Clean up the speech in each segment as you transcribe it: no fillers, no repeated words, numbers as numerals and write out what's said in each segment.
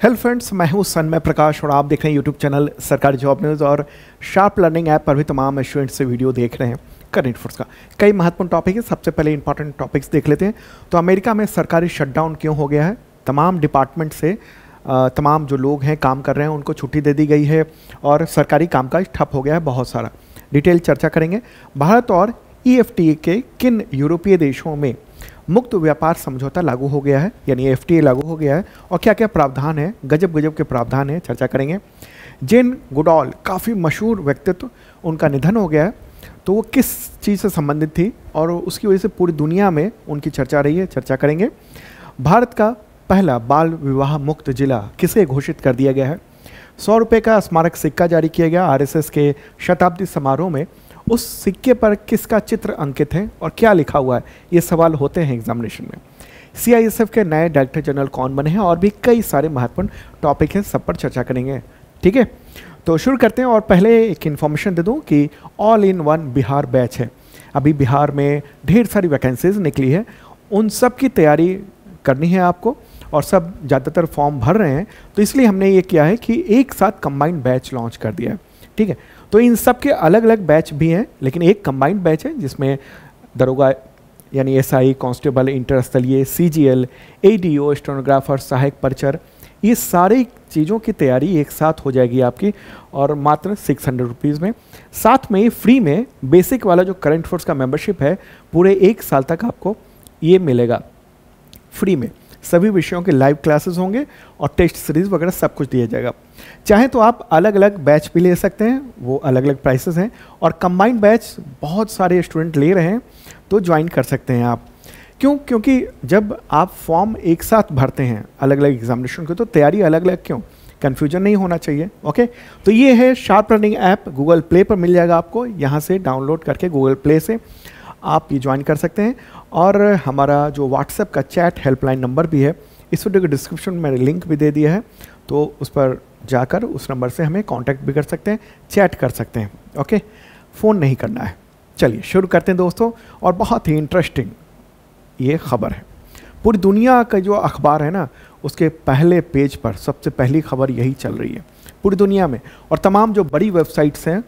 Hello friends, मैं हूं सन्मय प्रकाश और आप देख रहे हैं यूट्यूब चैनल सरकारी जॉब न्यूज़ और शार्प लर्निंग ऐप पर भी तमाम स्टूडेंट्स से वीडियो देख रहे हैं करंट अफेयर्स का। कई महत्वपूर्ण टॉपिक है। सबसे पहले इंपॉर्टेंट टॉपिक्स देख लेते हैं। तो अमेरिका में सरकारी शटडाउन क्यों हो गया है? तमाम डिपार्टमेंट से तमाम जो लोग हैं काम कर रहे हैं उनको छुट्टी दे दी गई है और सरकारी कामकाज ठप हो गया है बहुत सारा। डिटेल चर्चा करेंगे। भारत और EFTA के किन यूरोपीय देशों में मुक्त व्यापार समझौता लागू हो गया है, यानी FTA लागू हो गया है और क्या क्या प्रावधान है, गजब गजब के प्रावधान है, चर्चा करेंगे। जेन गुडॉल काफ़ी मशहूर व्यक्तित्व, उनका निधन हो गया है, तो वो किस चीज़ से संबंधित थी और उसकी वजह से पूरी दुनिया में उनकी चर्चा रही है, चर्चा करेंगे। भारत का पहला बाल विवाह मुक्त जिला किसे घोषित कर दिया गया है? 100 रुपये का स्मारक सिक्का जारी किया गया RSS के शताब्दी समारोह में। उस सिक्के पर किसका चित्र अंकित है और क्या लिखा हुआ है? ये सवाल होते हैं एग्जामिनेशन में। CISF के नए डायरेक्टर जनरल कौन बने हैं और भी कई सारे महत्वपूर्ण टॉपिक हैं, सब पर चर्चा करेंगे। ठीक है, तो शुरू करते हैं। और पहले एक इन्फॉर्मेशन दे दूं कि all in one Bihar batch है। अभी बिहार में ढेर सारी वैकेंसीज निकली है, उन सब की तैयारी करनी है आपको और सब ज़्यादातर फॉर्म भर रहे हैं, तो इसलिए हमने ये किया है कि एक साथ कंबाइंड बैच लॉन्च कर दिया है। ठीक है, तो इन सब के अलग अलग बैच भी हैं, लेकिन एक कंबाइंड बैच है जिसमें दरोगा यानी SI, कांस्टेबल, इंटरस्थलीय, CGL, ADO, स्टेनोग्राफर, सहायक परिचर, ये सारी चीज़ों की तैयारी एक साथ हो जाएगी आपकी और मात्र 600 रुपीज़ में। साथ में फ्री में बेसिक वाला जो करंट अफेयर्स का मेंबरशिप है पूरे 1 साल तक आपको ये मिलेगा फ्री में। सभी विषयों के लाइव क्लासेस होंगे और टेस्ट सीरीज वगैरह सब कुछ दिया जाएगा। चाहे तो आप अलग अलग बैच भी ले सकते हैं, वो अलग अलग प्राइसेस हैं, और कंबाइंड बैच बहुत सारे स्टूडेंट ले रहे हैं तो ज्वाइन कर सकते हैं आप। क्यों? क्योंकि जब आप फॉर्म एक साथ भरते हैं अलग अलग एग्जामिनेशन के, तो तैयारी अलग अलग क्यों, कन्फ्यूजन नहीं होना चाहिए। ओके, तो ये है sharp learning app, Google play पर मिल जाएगा आपको, यहाँ से डाउनलोड करके गूगल प्ले से आप ये ज्वाइन कर सकते हैं। और हमारा जो व्हाट्सएप का चैट हेल्पलाइन नंबर भी है, इस वीडियो के डिस्क्रिप्शन में मैंने लिंक भी दे दिया है, तो उस पर जाकर उस नंबर से हमें कांटेक्ट भी कर सकते हैं, चैट कर सकते हैं। ओके, फ़ोन नहीं करना है। चलिए शुरू करते हैं दोस्तों। और बहुत ही इंटरेस्टिंग ये खबर है। पूरी दुनिया का जो अखबार है ना, उसके पहले पेज पर सबसे पहली खबर यही चल रही है पूरी दुनिया में। और तमाम जो बड़ी वेबसाइट्स हैं,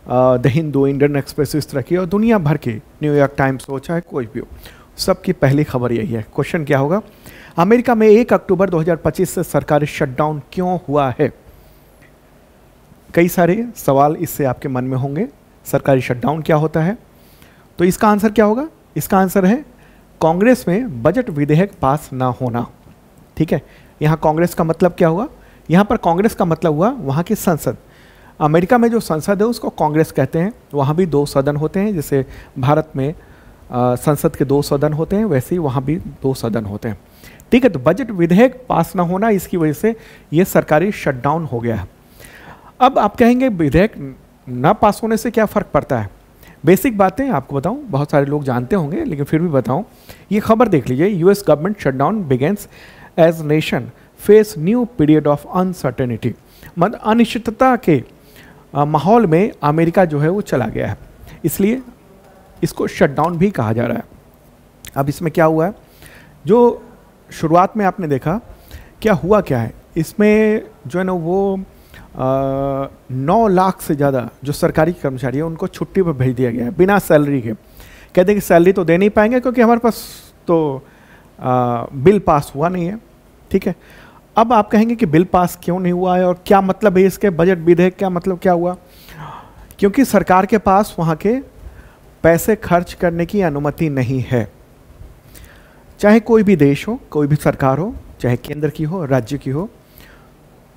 द हिंदू, इंडियन एक्सप्रेस, इस तरह की, और दुनिया भर की, न्यूयॉर्क टाइम्स हो चाहे कोई भी हो, सबकी पहली खबर यही है। क्वेश्चन क्या होगा? अमेरिका में 1 अक्टूबर 2025 से सरकारी शटडाउन क्यों हुआ है? कई सारे सवाल इससे आपके मन में होंगे। सरकारी शटडाउन क्या होता है? तो इसका आंसर क्या होगा? इसका आंसर है कांग्रेस में बजट विधेयक पास ना होना। ठीक है, यहाँ कांग्रेस का मतलब क्या हुआ? यहाँ पर कांग्रेस का मतलब हुआ वहाँ की संसद। अमेरिका में जो संसद है उसको कांग्रेस कहते हैं। वहाँ भी 2 सदन होते हैं, जैसे भारत में संसद के 2 सदन होते हैं, वैसे ही वहाँ भी 2 सदन होते हैं। ठीक है, तो बजट विधेयक पास ना होना, इसकी वजह से ये सरकारी शटडाउन हो गया है। अब आप कहेंगे विधेयक ना पास होने से क्या फ़र्क पड़ता है? बेसिक बातें आपको बताऊं, बहुत सारे लोग जानते होंगे लेकिन फिर भी बताऊं। ये खबर देख लीजिए। US government shutdown begins as nation face new period of uncertainty. मतलब अनिश्चितता के माहौल में अमेरिका जो है वो चला गया है, इसलिए इसको शटडाउन भी कहा जा रहा है। अब इसमें क्या हुआ है? जो शुरुआत में आपने देखा क्या हुआ, क्या है इसमें जो है ना, वो 9 लाख से ज़्यादा जो सरकारी कर्मचारी है उनको छुट्टी पर भेज दिया गया है बिना सैलरी के। कहते हैं कि सैलरी तो दे नहीं पाएंगे क्योंकि हमारे पास तो बिल पास हुआ नहीं है। ठीक है, अब आप कहेंगे कि बिल पास क्यों नहीं हुआ है और क्या मतलब है इसके, बजट विधेयक क्या मतलब क्या हुआ? क्योंकि सरकार के पास वहाँ के पैसे खर्च करने की अनुमति नहीं है। चाहे कोई भी देश हो, कोई भी सरकार हो, चाहे केंद्र की हो, राज्य की हो,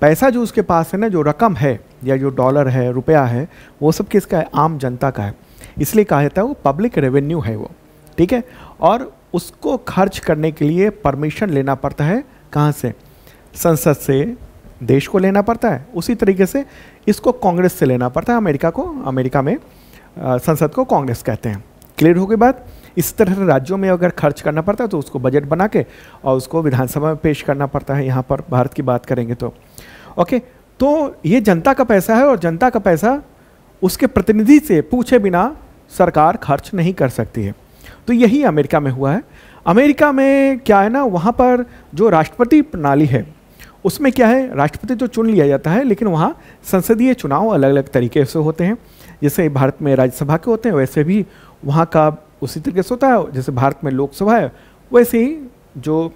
पैसा जो उसके पास है ना, जो रकम है या जो डॉलर है, रुपया है, वो सब किसका है? आम जनता का है। इसलिए कहा जाता है वो पब्लिक रेवेन्यू है वो। ठीक है, और उसको खर्च करने के लिए परमिशन लेना पड़ता है। कहाँ से? संसद से, देश को लेना पड़ता है। उसी तरीके से इसको कांग्रेस से लेना पड़ता है। अमेरिका में संसद को कांग्रेस कहते हैं। क्लियर हो गई बात? इस तरह से राज्यों में अगर खर्च करना पड़ता है तो उसको बजट बना के और उसको विधानसभा में पेश करना पड़ता है। यहाँ पर भारत की बात करेंगे तो ओके, तो ये जनता का पैसा है और जनता का पैसा उसके प्रतिनिधि से पूछे बिना सरकार खर्च नहीं कर सकती है। तो यही अमेरिका में हुआ है। अमेरिका में क्या है ना, वहाँ पर जो राष्ट्रपति प्रणाली है उसमें क्या है, राष्ट्रपति तो चुन लिया जाता है, लेकिन वहाँ संसदीय चुनाव अलग अलग तरीके से होते हैं। जैसे भारत में राज्यसभा के होते हैं, वैसे भी वहाँ का उसी तरीके से होता है। जैसे भारत में लोकसभा है, वैसे ही जो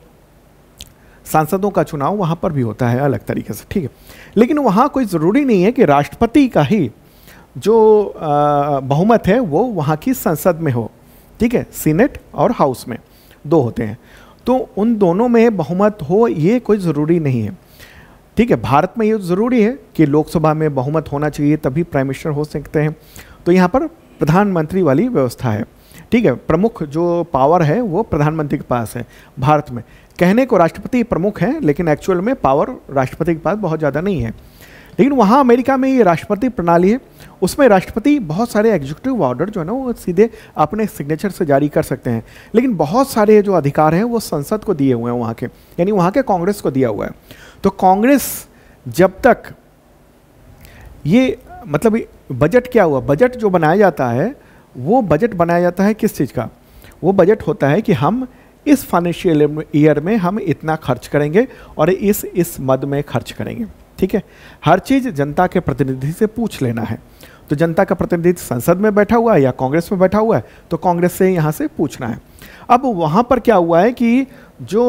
सांसदों का चुनाव वहाँ पर भी होता है अलग तरीके से, ठीक है। लेकिन वहाँ कोई ज़रूरी नहीं है कि राष्ट्रपति का ही जो बहुमत है वो वहाँ की संसद में हो, ठीक है। सीनेट और हाउस में दो होते हैं, तो उन दोनों में बहुमत हो ये कोई ज़रूरी नहीं है, ठीक है। भारत में ये ज़रूरी है कि लोकसभा में बहुमत होना चाहिए, तभी प्राइम मिनिस्टर हो सकते हैं। तो यहाँ पर प्रधानमंत्री वाली व्यवस्था है, ठीक है। प्रमुख जो पावर है वो प्रधानमंत्री के पास है भारत में। कहने को राष्ट्रपति प्रमुख है, लेकिन एक्चुअल में पावर राष्ट्रपति के पास बहुत ज़्यादा नहीं है। लेकिन वहाँ अमेरिका में ये राष्ट्रपति प्रणाली है, उसमें राष्ट्रपति बहुत सारे एग्जीक्यूटिव ऑर्डर जो है ना वो सीधे अपने सिग्नेचर से जारी कर सकते हैं। लेकिन बहुत सारे जो अधिकार हैं वो संसद को दिए हुए हैं वहाँ के, यानी वहाँ के कांग्रेस को दिया हुआ है। तो कांग्रेस जब तक ये मतलब बजट क्या हुआ, बजट जो बनाया जाता है वो बजट बनाया जाता है किस चीज़ का, वो बजट होता है कि हम इस फाइनेंशियल ईयर में हम इतना खर्च करेंगे और इस मद में खर्च करेंगे, ठीक है। हर चीज़ जनता के प्रतिनिधि से पूछ लेना है। तो जनता का प्रतिनिधि संसद में बैठा हुआ है या कांग्रेस में बैठा हुआ है, तो कांग्रेस से यहाँ से पूछना है। अब वहाँ पर क्या हुआ है कि जो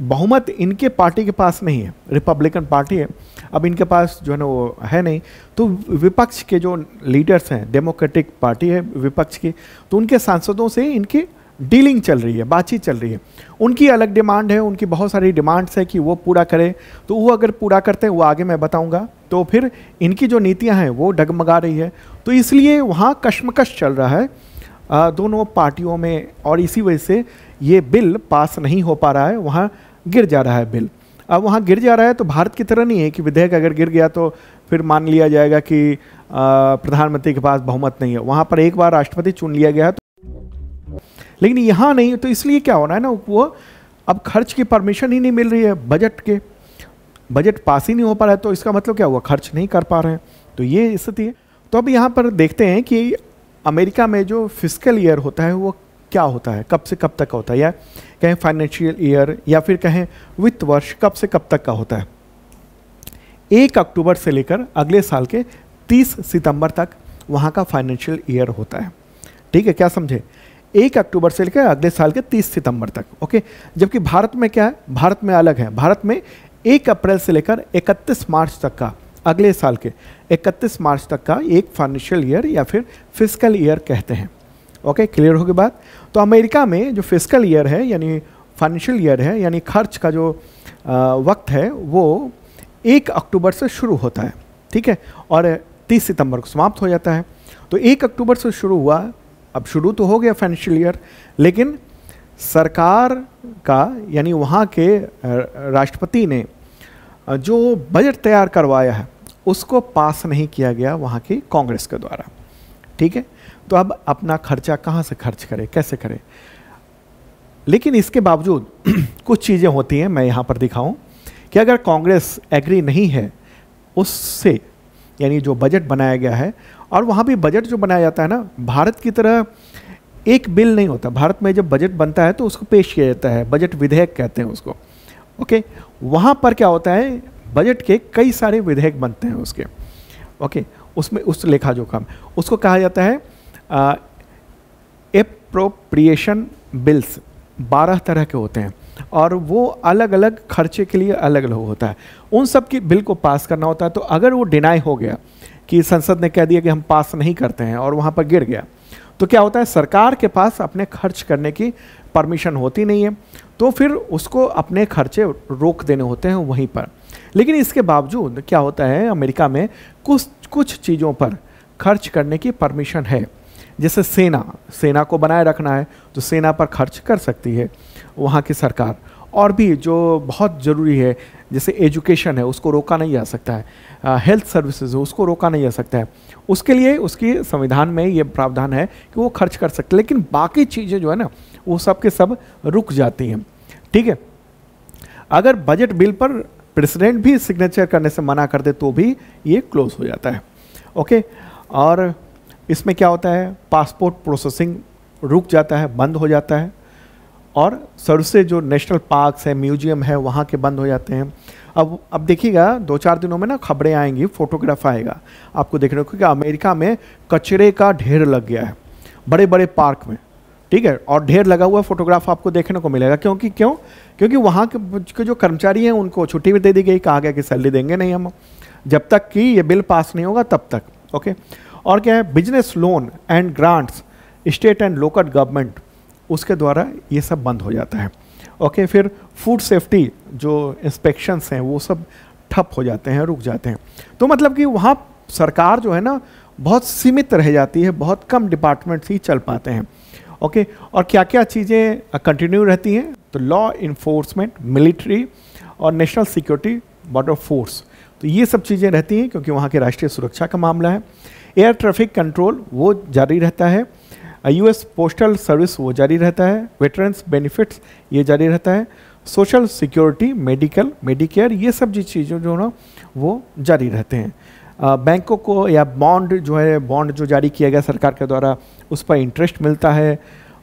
बहुमत इनके पार्टी के पास नहीं है, रिपब्लिकन पार्टी है, अब इनके पास जो है ना वो है नहीं, तो विपक्ष के जो लीडर्स हैं, डेमोक्रेटिक पार्टी है विपक्ष की, तो उनके सांसदों से इनकी डीलिंग चल रही है, बातचीत चल रही है। उनकी अलग डिमांड है, उनकी बहुत सारी डिमांड्स है कि वो पूरा करे, तो वो अगर पूरा करते हैं वो आगे मैं बताऊंगा, तो फिर इनकी जो नीतियां हैं वो डगमगा रही है। तो इसलिए वहाँ कश्मकश चल रहा है दोनों पार्टियों में, और इसी वजह से ये बिल पास नहीं हो पा रहा है, वहाँ गिर जा रहा है बिल। अब वहाँ गिर जा रहा है तो भारत की तरह नहीं है कि विधेयक अगर गिर गया तो फिर मान लिया जाएगा कि प्रधानमंत्री के पास बहुमत नहीं है। वहाँ पर एक बार राष्ट्रपति चुन लिया गया, लेकिन यहाँ नहीं। तो इसलिए क्या होना है ना, वो अब खर्च की परमिशन ही नहीं मिल रही है, बजट पास ही नहीं हो पा रहा है, तो इसका मतलब क्या हुआ, खर्च नहीं कर पा रहे हैं। तो ये स्थिति है। तो अब यहाँ पर देखते हैं कि अमेरिका में जो फिस्कल ईयर होता है वो क्या होता है, कब से कब तक का होता है, या कहें फाइनेंशियल ईयर या फिर कहें वित्त वर्ष कब से कब तक का होता है। 1 अक्टूबर से लेकर अगले साल के 30 सितंबर तक वहाँ का फाइनेंशियल ईयर होता है, ठीक है। क्या समझे, 1 अक्टूबर से लेकर अगले साल के 30 सितंबर तक, ओके। जबकि भारत में क्या है, भारत में अलग है। भारत में 1 अप्रैल से लेकर 31 मार्च तक का, अगले साल के 31 मार्च तक का एक फाइनेंशियल ईयर या फिर फिस्कल ईयर कहते हैं, ओके। क्लियर होगी बात। तो अमेरिका में जो फिस्कल ईयर है यानी फाइनेंशियल ईयर है, यानी खर्च का जो वक्त है वो 1 अक्टूबर से शुरू होता है, ठीक है, और 30 सितंबर को समाप्त हो जाता है। तो 1 अक्टूबर से शुरू हुआ, अब शुरू तो हो गया फाइनेंशियल ईयर, लेकिन सरकार का यानी वहाँ के राष्ट्रपति ने जो बजट तैयार करवाया है उसको पास नहीं किया गया वहाँ की कांग्रेस के द्वारा, ठीक है। तो अब अपना खर्चा कहाँ से खर्च करे, कैसे करे। लेकिन इसके बावजूद कुछ चीज़ें होती हैं, मैं यहाँ पर दिखाऊं कि अगर कांग्रेस एग्री नहीं है उससे, यानी जो बजट बनाया गया है, और वहाँ भी बजट जो बनाया जाता है ना, भारत की तरह एक बिल नहीं होता। भारत में जब बजट बनता है तो उसको पेश किया जाता है, बजट विधेयक कहते हैं उसको, ओके। वहाँ पर क्या होता है, बजट के कई सारे विधेयक बनते हैं उसके, ओके। उसमें उस लेखा जोखा उसको कहा जाता है एप्रोप्रिएशन बिल्स। 12 तरह के होते हैं और वो अलग अलग खर्चे के लिए अलग अलग होता है। उन सब की बिल को पास करना होता है। तो अगर वो डिनाई हो गया कि संसद ने कह दिया कि हम पास नहीं करते हैं और वहाँ पर गिर गया, तो क्या होता है, सरकार के पास अपने खर्च करने की परमिशन होती नहीं है, तो फिर उसको अपने खर्चे रोक देने होते हैं वहीं पर। लेकिन इसके बावजूद क्या होता है, अमेरिका में कुछ चीज़ों पर खर्च करने की परमिशन है। जैसे सेना को बनाए रखना है तो सेना पर खर्च कर सकती है वहाँ की सरकार, और भी जो बहुत ज़रूरी है जैसे एजुकेशन है उसको रोका नहीं जा सकता है, हेल्थ सर्विसेज है उसको रोका नहीं जा सकता है, उसके लिए उसकी संविधान में ये प्रावधान है कि वो खर्च कर सकते। लेकिन बाकी चीज़ें जो है ना वो सब के सब रुक जाती हैं, ठीक है। अगर बजट बिल पर प्रेसिडेंट भी सिग्नेचर करने से मना कर दे तो भी ये क्लोज हो जाता है, ओके। और इसमें क्या होता है, पासपोर्ट प्रोसेसिंग रुक जाता है, बंद हो जाता है, और सर्विसेज जो नेशनल पार्क्स है, म्यूजियम है, वहाँ के बंद हो जाते हैं। अब देखिएगा 2-4 दिनों में ना खबरें आएंगी, फोटोग्राफ आएगा आपको देखने को कि अमेरिका में कचरे का ढेर लग गया है बड़े बड़े पार्क में, ठीक है, और ढेर लगा हुआ फोटोग्राफ आपको देखने को मिलेगा। क्योंकि वहाँ के जो कर्मचारी हैं उनको छुट्टी भी दे दी गई, कहा गया कि सैलरी देंगे नहीं हम जब तक कि ये बिल पास नहीं होगा तब तक। ओके, और क्या है, business loan and grants state and local government, उसके द्वारा ये सब बंद हो जाता है। ओके, फिर फूड सेफ्टी जो इंस्पेक्शंस हैं वो सब ठप हो जाते हैं, रुक जाते हैं। तो मतलब कि वहाँ सरकार जो है ना बहुत सीमित रह जाती है, बहुत कम डिपार्टमेंट्स ही चल पाते हैं। ओके, और क्या क्या चीज़ें कंटिन्यू रहती हैं, तो लॉ इन्फोर्समेंट, मिलिट्री और नेशनल सिक्योरिटी, बॉर्डर फोर्स, तो ये सब चीज़ें रहती हैं क्योंकि वहाँ की राष्ट्रीय सुरक्षा का मामला है। एयर ट्रैफिक कंट्रोल वो जारी रहता है, यूएस पोस्टल सर्विस वो जारी रहता है, वेटरन्स बेनिफिट्स ये जारी रहता है, सोशल सिक्योरिटी, मेडिकल, मेडिकेयर, ये सब जी चीज़ें जो ना वो जारी रहते हैं। बैंकों को या बॉन्ड जो है, बॉन्ड जो जारी किया गया सरकार के द्वारा उस पर इंटरेस्ट मिलता है।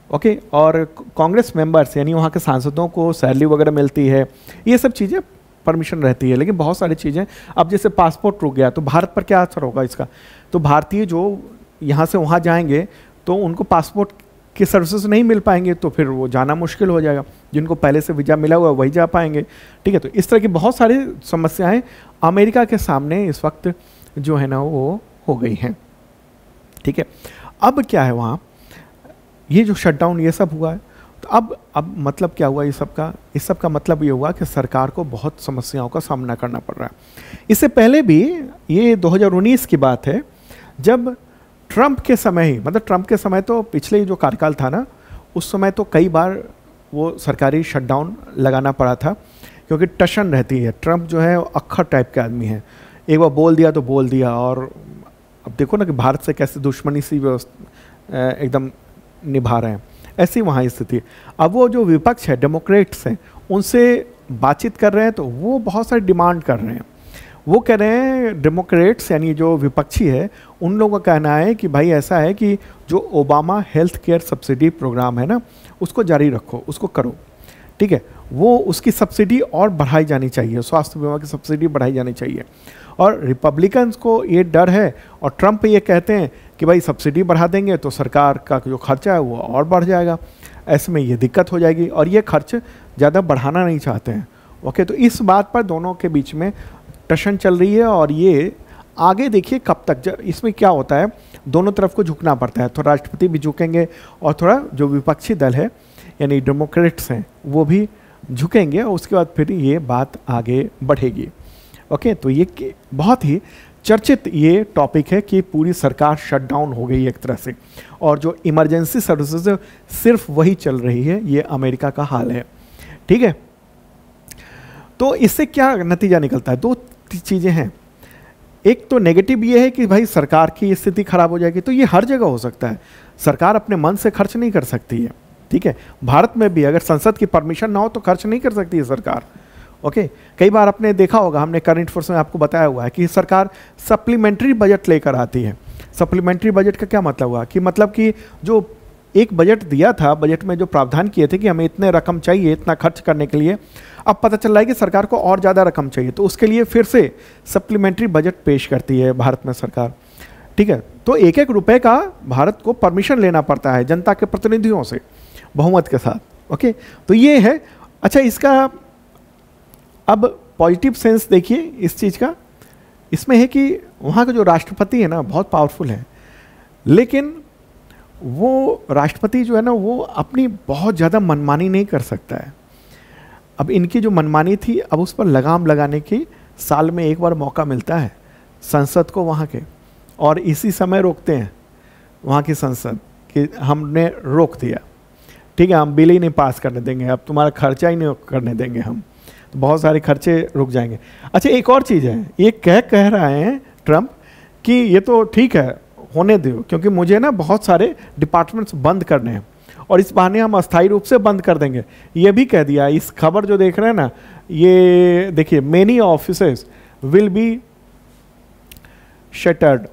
ओके, और कांग्रेस मेंबर्स यानी वहाँ के सांसदों को सैलरी वगैरह मिलती है, ये सब चीज़ें परमिशन रहती है। लेकिन बहुत सारी चीज़ें, अब जैसे पासपोर्ट रुक गया तो भारत पर क्या असर होगा इसका, तो भारतीय जो यहाँ से वहाँ जाएंगे तो उनको पासपोर्ट की सर्विसेज नहीं मिल पाएंगे, तो फिर वो जाना मुश्किल हो जाएगा। जिनको पहले से वीज़ा मिला हुआ वही जा पाएंगे, ठीक है। तो इस तरह की बहुत सारी समस्याएं अमेरिका के सामने इस वक्त जो है ना वो हो गई हैं, ठीक है। अब क्या है, वहाँ ये जो शटडाउन ये सब हुआ है, तो अब मतलब क्या हुआ, इस सब का मतलब ये हुआ कि सरकार को बहुत समस्याओं का सामना करना पड़ रहा है। इससे पहले भी ये 2019 की बात है, जब ट्रंप के समय ही, मतलब ट्रंप के समय तो पिछले जो कार्यकाल था ना, उस समय तो कई बार वो सरकारी शटडाउन लगाना पड़ा था, क्योंकि टशन रहती है। ट्रंप जो है अक्खर टाइप के आदमी है, एक बार बोल दिया तो बोल दिया, और अब देखो ना कि भारत से कैसे दुश्मनी सी व्यवस्था एकदम निभा रहे हैं, ऐसी वहाँ स्थिति। अब वो जो विपक्ष है, डेमोक्रेट्स हैं, उनसे बातचीत कर रहे हैं तो वो बहुत सारी डिमांड कर रहे हैं। वो कह रहे हैं, डेमोक्रेट्स यानी जो विपक्षी है, उन लोगों का कहना है कि भाई ऐसा है कि जो Obama health care subsidy program है ना, उसको जारी रखो, उसको करो, ठीक है। वो उसकी सब्सिडी और बढ़ाई जानी चाहिए, स्वास्थ्य बीमा की सब्सिडी बढ़ाई जानी चाहिए। और रिपब्लिकन्स को ये डर है, और ट्रंप ये कहते हैं कि भाई सब्सिडी बढ़ा देंगे तो सरकार का जो खर्चा है वो और बढ़ जाएगा, ऐसे में ये दिक्कत हो जाएगी, और ये खर्च ज़्यादा बढ़ाना नहीं चाहते हैं। ओके, तो इस बात पर दोनों के बीच में टशन चल रही है, और ये आगे देखिए कब तक। इसमें क्या होता है, दोनों तरफ को झुकना पड़ता है, थोड़ा राष्ट्रपति भी झुकेंगे और थोड़ा जो विपक्षी दल है यानी डेमोक्रेट्स हैं वो भी झुकेंगे, और उसके बाद फिर ये बात आगे बढ़ेगी। ओके, तो ये बहुत ही चर्चित ये टॉपिक है कि पूरी सरकार शटडाउन हो गई एक तरह से, और जो इमरजेंसी सर्विसेज सिर्फ वही चल रही है, ये अमेरिका का हाल है, ठीक है। तो इससे क्या नतीजा निकलता है, दो चीज़ें हैं। एक तो नेगेटिव ये है कि भाई सरकार की स्थिति खराब हो जाएगी, तो ये हर जगह हो सकता है, सरकार अपने मन से खर्च नहीं कर सकती है, ठीक है। भारत में भी अगर संसद की परमिशन ना हो तो खर्च नहीं कर सकती है सरकार। ओके, कई बार आपने देखा होगा, हमने करंट अफेयर्स में आपको बताया हुआ है कि सरकार सप्लीमेंट्री बजट लेकर आती है। सप्लीमेंट्री बजट का क्या मतलब हुआ कि मतलब कि जो एक बजट दिया था, बजट में जो प्रावधान किए थे कि हमें इतने रकम चाहिए इतना खर्च करने के लिए, अब पता चल रहा है कि सरकार को और ज़्यादा रकम चाहिए, तो उसके लिए फिर से सप्लीमेंट्री बजट पेश करती है भारत में सरकार, ठीक है। तो एक एक रुपए का भारत को परमिशन लेना पड़ता है जनता के प्रतिनिधियों से बहुमत के साथ। ओके, तो ये है। अच्छा, इसका अब पॉजिटिव सेंस देखिए इस चीज़ का, इसमें है कि वहाँ का जो राष्ट्रपति है ना बहुत पावरफुल है, लेकिन वो राष्ट्रपति जो है ना वो अपनी बहुत ज़्यादा मनमानी नहीं कर सकता है। अब इनकी जो मनमानी थी, अब उस पर लगाम लगाने की साल में एक बार मौका मिलता है संसद को वहाँ के, और इसी समय रोकते हैं वहाँ की संसद कि हमने रोक दिया, ठीक है, हम बिल ही नहीं पास करने देंगे, अब तुम्हारा खर्चा ही नहीं करने देंगे हम, तो बहुत सारे खर्चे रुक जाएंगे। अच्छा, एक और चीज़ है, ये कह रहे हैं ट्रंप कि ये तो ठीक है होने दो, क्योंकि मुझे ना बहुत सारे डिपार्टमेंट्स बंद करने हैं, और इस बहाने हम अस्थायी रूप से बंद कर देंगे। ये भी कह दिया, इस खबर जो देख रहे हैं ना, ये देखिए, many offices will be shattered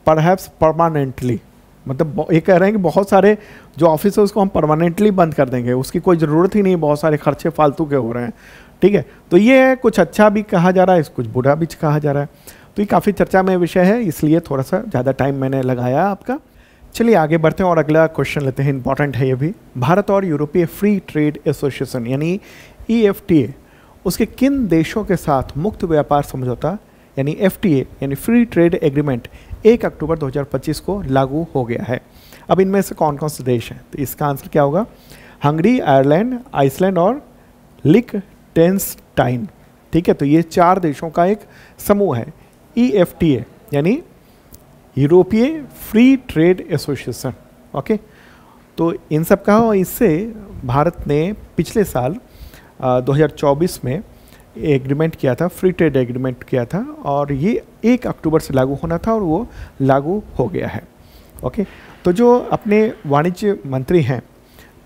perhaps permanently, मतलब ये कह रहे हैं कि बहुत सारे जो ऑफिस है उसको हम परमानेंटली बंद कर देंगे, उसकी कोई ज़रूरत ही नहीं, बहुत सारे खर्चे फालतू के हो रहे हैं। ठीक है, तो ये कुछ अच्छा भी कहा जा रहा है, कुछ बुरा भी कहा जा रहा है, तो ये काफ़ी चर्चा में विषय है, इसलिए थोड़ा सा ज़्यादा टाइम मैंने लगाया आपका। चलिए आगे बढ़ते हैं और अगला क्वेश्चन लेते हैं, इंपॉर्टेंट है ये भी। भारत और यूरोपीय फ्री ट्रेड एसोसिएशन यानी EFTA उसके किन देशों के साथ मुक्त व्यापार समझौता यानी FTA यानी फ्री ट्रेड एग्रीमेंट 1 अक्टूबर 2025 को लागू हो गया है। अब इनमें से कौन कौन से देश हैं, तो इसका आंसर क्या होगा? हंगरी, आयरलैंड, आइसलैंड और लिechtenstein। ठीक है, तो ये 4 देशों का एक समूह है EFTA यानी यूरोपीय फ्री ट्रेड एसोसिएशन। ओके, तो इन सब का, इससे भारत ने पिछले साल 2024 में एग्रीमेंट किया था, फ्री ट्रेड एग्रीमेंट किया था, और ये 1 अक्टूबर से लागू होना था और वो लागू हो गया है। ओके, तो जो अपने वाणिज्य मंत्री हैं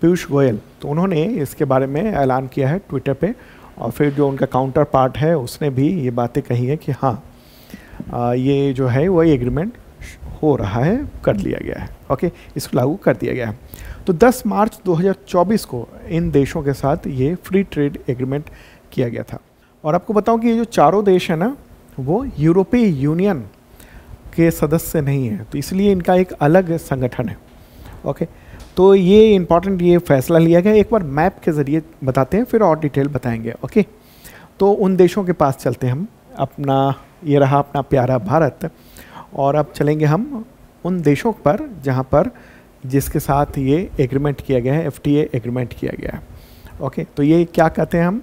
पीयूष गोयल, तो उन्होंने इसके बारे में ऐलान किया है ट्विटर पे, और फिर जो उनका काउंटर पार्ट है उसने भी ये बातें कही है कि हाँ ये जो है वही एग्रीमेंट हो रहा है, कर लिया गया है। ओके, इसको लागू कर दिया गया है। तो 10 मार्च 2024 को इन देशों के साथ ये फ्री ट्रेड एग्रीमेंट किया गया था। और आपको बताऊं कि ये जो चारों देश हैं ना, वो यूरोपीय यूनियन के सदस्य नहीं है, तो इसलिए इनका एक अलग संगठन है। ओके, तो ये इम्पॉर्टेंट ये फैसला लिया गया। एक बार मैप के ज़रिए बताते हैं, फिर और डिटेल बताएंगे। ओके, तो उन देशों के पास चलते हैं हम। अपना ये रहा अपना प्यारा भारत, और अब चलेंगे हम उन देशों पर जहाँ पर जिसके साथ ये एग्रीमेंट किया गया है, FTA एग्रीमेंट किया गया है। ओके, तो ये क्या कहते हैं हम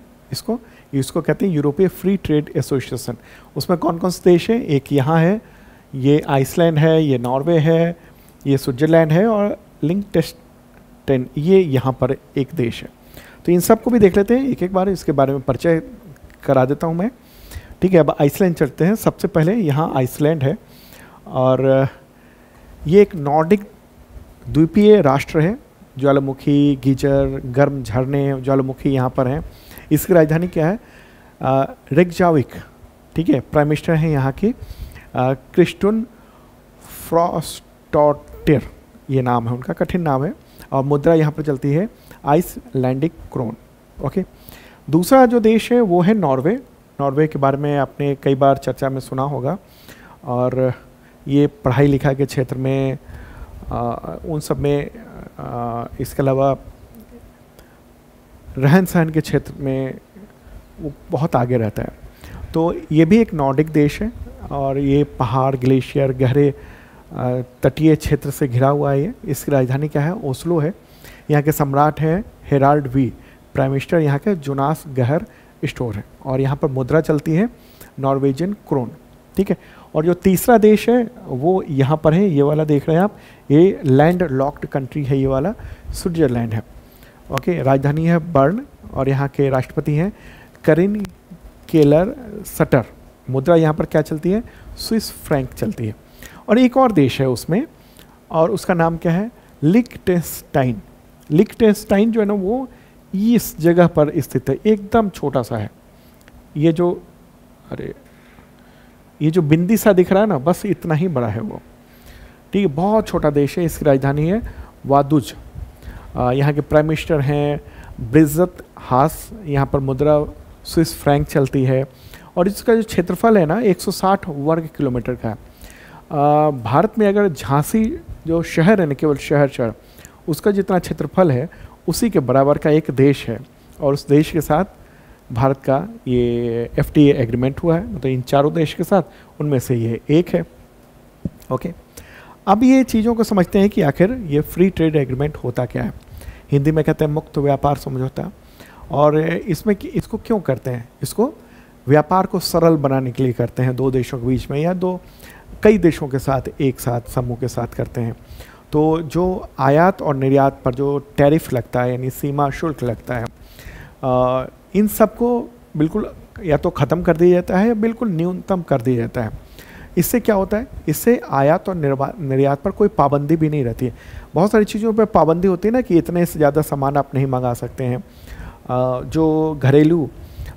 इसको कहते हैं यूरोपीय फ्री ट्रेड एसोसिएशन। उसमें कौन कौन से देश हैं? एक यहाँ है, ये आइसलैंड है, ये नॉर्वे है, ये स्विट्ज़रलैंड है, और लिechtenstein ये यहाँ पर एक देश है। तो इन सब को भी देख लेते हैं एक एक बार, इसके बारे में परिचय करा देता हूँ मैं। ठीक है, अब आइसलैंड चलते हैं। सबसे पहले यहाँ आइसलैंड है, और ये एक नॉर्डिक द्वीपीय राष्ट्र है। ज्वालामुखी, गीजर, गर्म झरने, ज्वालामुखी यहाँ पर हैं। इसकी राजधानी क्या है? रेकजाविक। ठीक है, प्राइम मिनिस्टर हैं यहाँ की क्रिस्टुन फ्रॉस्टोटिर, ये नाम है उनका, कठिन नाम है, और मुद्रा यहाँ पर चलती है आइसलैंडिक क्रोन। ओके, दूसरा जो देश है वो है नॉर्वे। नॉर्वे के बारे में आपने कई बार चर्चा में सुना होगा, और ये पढ़ाई लिखाई के क्षेत्र में उन सब में, इसके अलावा रहन सहन के क्षेत्र में वो बहुत आगे रहता है। तो ये भी एक नॉर्डिक देश है, और ये पहाड़, ग्लेशियर, गहरे तटीय क्षेत्र से घिरा हुआ है। इसकी राजधानी क्या है? ओस्लो है। यहाँ के सम्राट हैं हेराल्ड वी। प्राइम मिनिस्टर यहाँ के जोनास गहर स्टोर है, और यहाँ पर मुद्रा चलती है नॉर्वेजियन क्रोन। ठीक है, और जो तीसरा देश है वो यहाँ पर है, ये वाला देख रहे हैं आप, ये लैंड लॉक्ड कंट्री है, ये वाला स्विट्जरलैंड है। ओके, राजधानी है बर्न, और यहाँ के राष्ट्रपति हैं करिन केलर सटर। मुद्रा यहाँ पर क्या चलती है? स्विस फ्रैंक चलती है। और एक और देश है उसमें, और उसका नाम क्या है? लिechtenstein। लिechtenstein जो है ना, वो इस जगह पर स्थित है, एकदम छोटा सा है। ये जो बिंदी सा दिख रहा है ना, बस इतना ही बड़ा है वो। ठीक है, बहुत छोटा देश है। इसकी राजधानी है वादुज। यहाँ के प्राइम मिनिस्टर हैं ब्रिजत हास। यहाँ पर मुद्रा स्विस फ्रैंक चलती है, और इसका जो क्षेत्रफल है ना 160 वर्ग किलोमीटर का है। भारत में अगर झांसी जो शहर है ना, केवल शहर उसका जितना क्षेत्रफल है उसी के बराबर का एक देश है, और उस देश के साथ भारत का ये FTA एग्रीमेंट हुआ है। मतलब इन चारों देश के साथ, उनमें से ये एक है। ओके, अब ये चीज़ों को समझते हैं कि आखिर ये फ्री ट्रेड एग्रीमेंट होता क्या है। हिंदी में कहते हैं मुक्त व्यापार समझौता। और इसमें इसको क्यों करते हैं? इसको व्यापार को सरल बनाने के लिए करते हैं, दो देशों के बीच में या कई देशों के साथ एक साथ समूह के साथ करते हैं। तो जो आयात और निर्यात पर जो टैरिफ लगता है यानी सीमा शुल्क लगता है, इन सब को बिल्कुल या तो ख़त्म कर दिया जाता है या बिल्कुल न्यूनतम कर दिया जाता है। इससे क्या होता है? इससे आयात और निर्यात पर कोई पाबंदी भी नहीं रहती है। बहुत सारी चीज़ों पर पाबंदी होती है ना, कि इतने से ज़्यादा सामान आप नहीं मंगा सकते हैं। जो घरेलू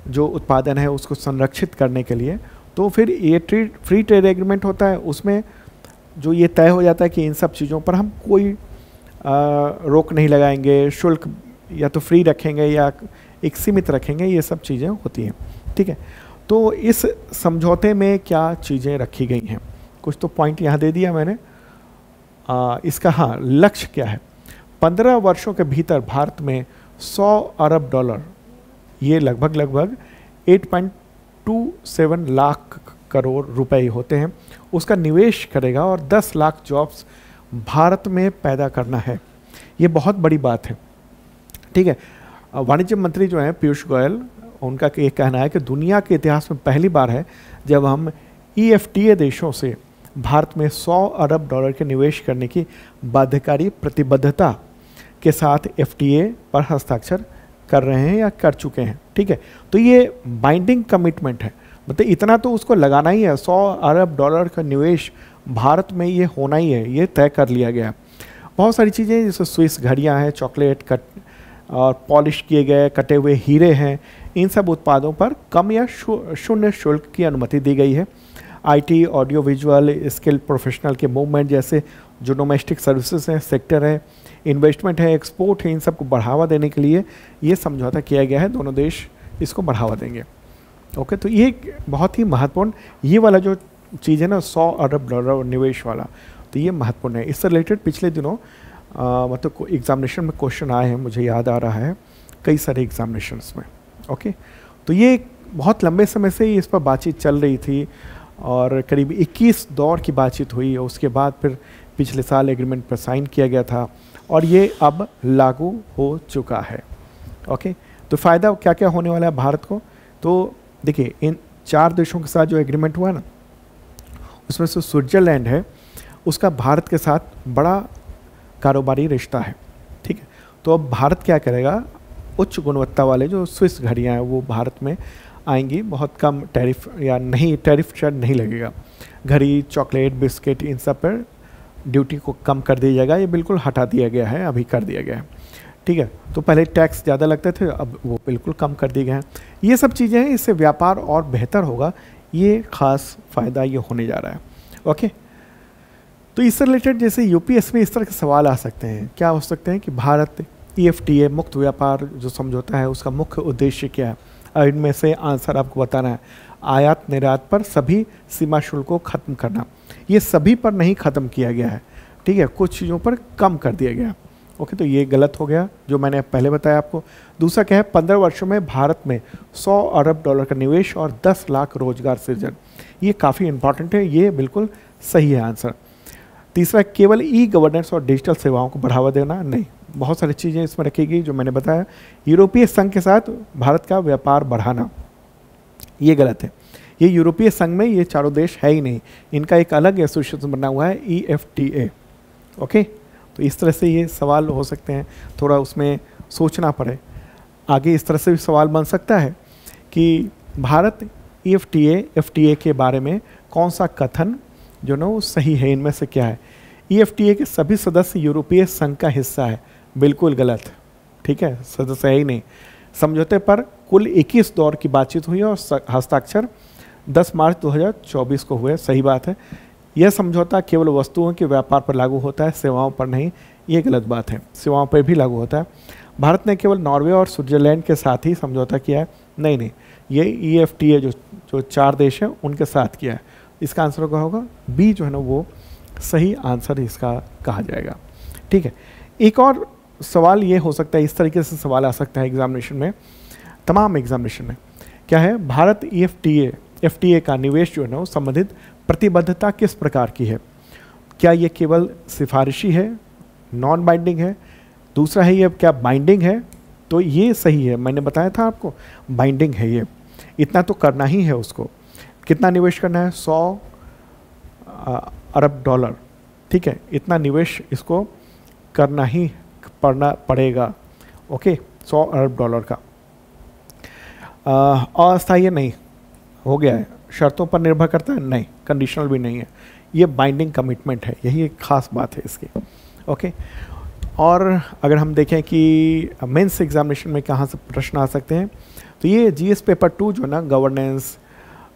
जो उत्पादन है उसको संरक्षित करने के लिए, तो फिर ये फ्री ट्रेड एग्रीमेंट होता है, उसमें जो ये तय हो जाता है कि इन सब चीज़ों पर हम कोई रोक नहीं लगाएंगे, शुल्क या तो फ्री रखेंगे या एक सीमित रखेंगे, ये सब चीज़ें होती हैं। ठीक है, तो इस समझौते में क्या चीज़ें रखी गई हैं, कुछ तो पॉइंट यहाँ दे दिया मैंने। इसका हाँ लक्ष्य क्या है, 15 वर्षों के भीतर भारत में 100 अरब डॉलर, ये लगभग 8.27 लाख करोड़ रुपए होते हैं, उसका निवेश करेगा और 10 लाख जॉब्स भारत में पैदा करना है। ये बहुत बड़ी बात है। ठीक है, वाणिज्य मंत्री जो हैं पीयूष गोयल, उनका ये कहना है कि दुनिया के इतिहास में पहली बार है जब हम EFTA देशों से भारत में 100 अरब डॉलर के निवेश करने की बाध्यकारी प्रतिबद्धता के साथ FTA पर हस्ताक्षर कर रहे हैं या कर चुके हैं। ठीक है, तो ये बाइंडिंग कमिटमेंट है, मतलब इतना तो उसको लगाना ही है, 100 अरब डॉलर का निवेश भारत में ये होना ही है, ये तय कर लिया गया। बहुत सारी चीज़ें जैसे स्विस घड़ियाँ हैं, चॉकलेट कट और पॉलिश किए गए कटे हुए हीरे हैं, इन सब उत्पादों पर कम या शून्य शुल्क की अनुमति दी गई है। IT, audio visual, skill professional के मूवमेंट जैसे जो डोमेस्टिक सर्विसेज हैं, सेक्टर है, इन्वेस्टमेंट है, एक्सपोर्ट है, इन सब को बढ़ावा देने के लिए ये समझौता किया गया है। दोनों देश इसको बढ़ावा देंगे। ओके, तो ये बहुत ही महत्वपूर्ण, ये वाला जो चीज़ है ना 100 अरब डॉलर निवेश वाला, तो ये महत्वपूर्ण है। इससे रिलेटेड पिछले दिनों मतलब एग्जामिनेशन में क्वेश्चन आए हैं, मुझे याद आ रहा है कई सारे एग्जामिनेशंस में। ओके, तो ये बहुत लंबे समय से ही इस पर बातचीत चल रही थी और करीब 21 दौर की बातचीत हुई और उसके बाद फिर पिछले साल एग्रीमेंट पर साइन किया गया था और ये अब लागू हो चुका है। ओके, तो फ़ायदा क्या क्या होने वाला है भारत को, तो देखिए इन 4 देशों के साथ जो एग्रीमेंट हुआ ना, उसमें से स्विट्ज़रलैंड है, उसका भारत के साथ बड़ा कारोबारी रिश्ता है। ठीक है, तो अब भारत क्या करेगा, उच्च गुणवत्ता वाले जो स्विस घड़ियाँ हैं वो भारत में आएंगी, बहुत कम टैरिफ या नहीं, टैरिफ शायद नहीं लगेगा। घड़ी, चॉकलेट, बिस्किट, इन सब पर ड्यूटी को कम कर दिया जाएगा, ये बिल्कुल हटा दिया गया है, अभी कर दिया गया है। ठीक है, तो पहले टैक्स ज़्यादा लगते थे, अब वो बिल्कुल कम कर दिए गए हैं। ये सब चीज़ें हैं, इससे व्यापार और बेहतर होगा, ये खास फ़ायदा ये होने जा रहा है। ओके, तो इससे रिलेटेड जैसे UPSC में इस तरह के सवाल आ सकते हैं, क्या हो सकते हैं कि भारत EFTA मुक्त व्यापार जो समझौता है उसका मुख्य उद्देश्य क्या है, और इनमें से आंसर आपको बताना है। आयात निर्यात पर सभी सीमा शुल्क को ख़त्म करना, ये सभी पर नहीं ख़त्म किया गया है। ठीक है, कुछ चीज़ों पर कम कर दिया गया। ओके, तो ये गलत हो गया जो मैंने पहले बताया आपको। दूसरा क्या है, 15 वर्षों में भारत में 100 अरब डॉलर का निवेश और 10 लाख रोजगार सृजन, ये काफ़ी इंपॉर्टेंट है, ये बिल्कुल सही है आंसर। तीसरा, केवल E-गवर्नेंस और डिजिटल सेवाओं को बढ़ावा देना नहीं, बहुत सारी चीज़ें इसमें रखी गई जो मैंने बताया। यूरोपीय संघ के साथ भारत का व्यापार बढ़ाना, ये गलत है। ये यूरोपीय संघ में ये चारों देश है ही नहीं, इनका एक अलग एसोसिएशन बना हुआ है EFTA। ओके, तो इस तरह से ये सवाल हो सकते हैं, थोड़ा उसमें सोचना पड़े। आगे इस तरह से भी सवाल बन सकता है कि भारत FTA के बारे में कौन सा कथन जो ना वो सही है, इनमें से क्या है। EFTA के सभी सदस्य यूरोपीय संघ का हिस्सा है, बिल्कुल गलत। ठीक है, सदस्य है ही नहीं। समझौते पर कुल 21 दौर की बातचीत हुई और हस्ताक्षर 10 मार्च 2024 को हुए, सही बात है। यह समझौता केवल वस्तुओं के व्यापार पर लागू होता है, सेवाओं पर नहीं, ये गलत बात है, सेवाओं पर भी लागू होता है। भारत ने केवल नॉर्वे और स्विट्जरलैंड के साथ ही समझौता किया है, नहीं, ये EFTA जो 4 देश हैं उनके साथ किया है। इसका आंसर क्या होगा, बी जो है ना वो सही आंसर इसका कहा जाएगा। ठीक है, एक और सवाल ये हो सकता है, इस तरीके से सवाल आ सकता है एग्जामिनेशन में, तमाम एग्जामिनेशन में, क्या है, भारत FTA का निवेश जो है ना वो संबंधित प्रतिबद्धता किस प्रकार की है। क्या ये केवल सिफारिशी है, नॉन बाइंडिंग है, दूसरा है ये क्या बाइंडिंग है, तो ये सही है, मैंने बताया था आपको बाइंडिंग है। ये इतना तो करना ही है उसको। कितना निवेश करना है, 100 अरब डॉलर। ठीक है, इतना निवेश इसको करना ही पड़ेगा। ओके, 100 अरब डॉलर का। अस्थायी नहीं, हो गया है, शर्तों पर निर्भर करता है, नहीं, कंडीशनल भी नहीं है, ये बाइंडिंग कमिटमेंट है, यही एक खास बात है इसकी। ओके, और अगर हम देखें कि मेंस एग्जामिनेशन में कहाँ से प्रश्न आ सकते हैं, तो ये GS पेपर 2 जो ना governance,